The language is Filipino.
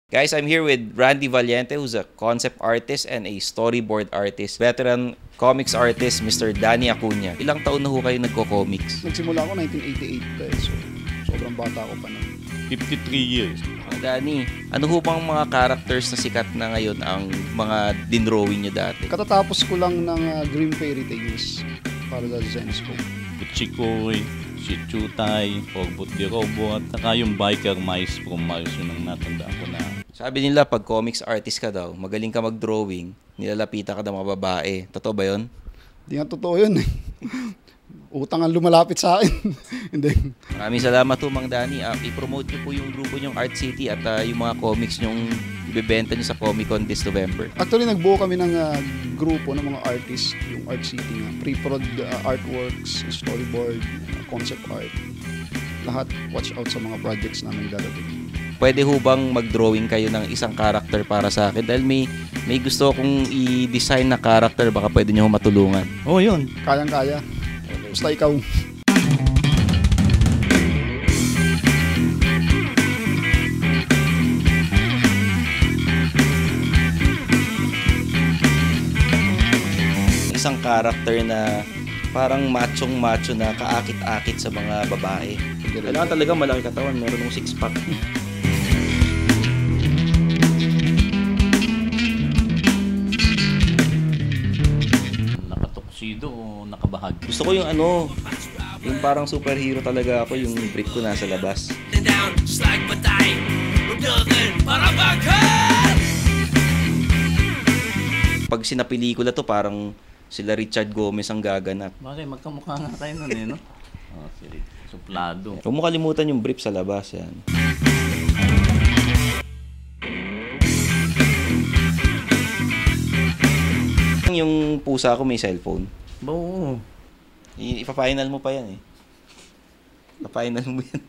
Guys, I'm here with Randy Valiente, who's a concept artist and a storyboard artist. Veteran comics artist, Mr. Danny Acuña. Ilang taon na ho kayo nagko-comics? Nagsimula ako 1988 so sobrang bata ko pa nun. 53 years. Danny, ano ho bang mga characters na sikat na ngayon ang mga dinrawing nyo dati? Katatapos ko lang ng Grimm Fairy Tales para sa Zenscope. Butchikoy, si Chutay, Fogbot de Robo, at saka yung biker mice from Mars, yun ang natandaan ko na. Sabi nila, pag comics artist ka daw, magaling ka mag-drawing, nilalapitan ka ng mga babae. Totoo ba yun? Hindi nga totoo yun eh. Utang ang lumalapit sa akin. Hindi. Maraming salamat po, Mang Danny. I-promote nyo po yung grupo nyong Art City at yung mga comics nyong ibebenta nyo sa Comic Con this November. Actually, nagbuo kami ng grupo ng mga artists, yung Art City nga. Pre-prod artworks, storyboard, concept art. Lahat, watch out sa mga projects namin dadating. Pwede ho bang mag-drawing kayo ng isang character para sa akin? Dahil may gusto akong i-design na character, baka pwede nyo matulungan. Oh, yun. Kayang-kaya. Basta ikaw. Isang character na parang machong-macho na kaakit-akit sa mga babae. Kailangan talaga malaki katawan, meron ng six-pack. Nakatoksido o nakabahag? Gusto ko yung yung parang superhero talaga ako, yung brief ko nasa labas. Pag sinapelikula to, parang sila Richard Gomez ang gaganap. Bakit? Magkamukha nga tayo nun eh, no? Oh, si Suplado. Huwag mo kalimutan yung brief sa labas, yan. Yung pusa ko may cellphone. Oo. Ipa-final mo pa yan eh. Ipa-final mo yan.